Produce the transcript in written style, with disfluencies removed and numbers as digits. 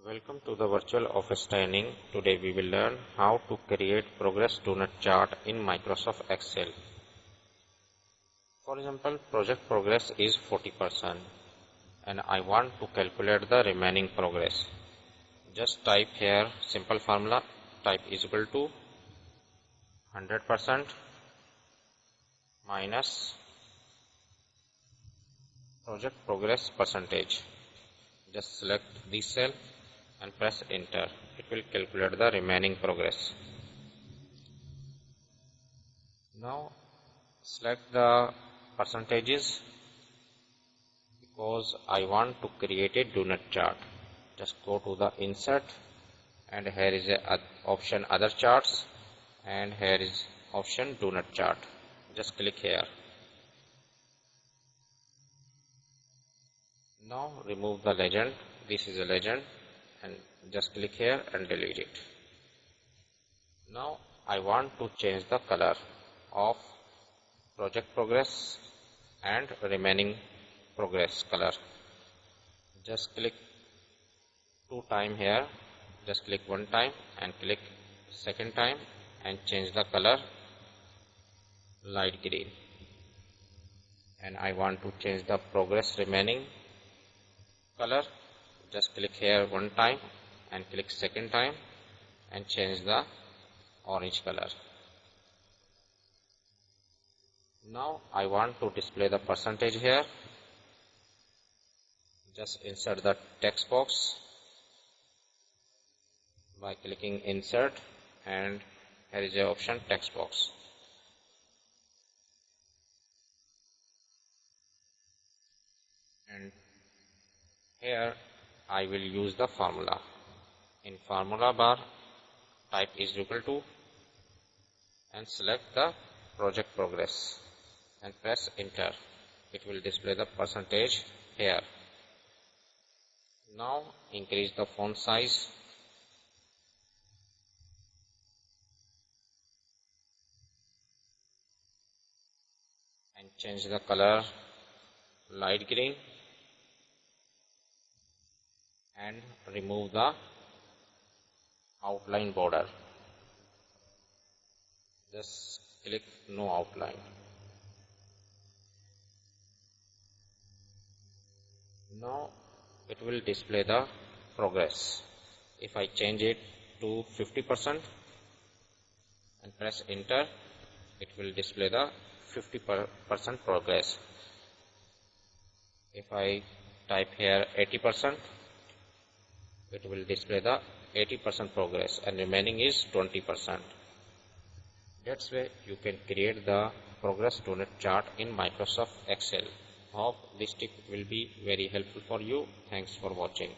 Welcome to the virtual office training. Today we will learn how to create progress donut chart in Microsoft Excel. For example, project progress is 40% and I want to calculate the remaining progress. Just type here simple formula, type is equal to 100% minus project progress percentage. Just select this cell and press enter. It will calculate the remaining progress. Now select the percentages because I want to create a donut chart. Just go to the insert and here is a option other charts and here is option donut chart. Just click here. Now remove the legend. This is a legend and just click here and delete it. Now I want to change the color of project progress and remaining progress color. Just click 2 times here, just click 1 time and click 2nd time and change the color light green. And I want to change the progress remaining color. Just click here 1 time and click 2nd time and change the orange color. Now I want to display the percentage here. Just insert the text box by clicking insert and here is the option text box. And here I will use the formula. In formula bar, type is equal to and select the project progress and press enter. It will display the percentage here. Now increase the font size and change the color light green and remove the outline border. Just click no outline. Now it will display the progress. If I change it to 50% and press enter, it will display the 50% progress. If I type here 80%, it will display the 80% progress and remaining is 20%. That's way you can create the progress donut chart in Microsoft Excel. Hope this tip will be very helpful for you. Thanks for watching.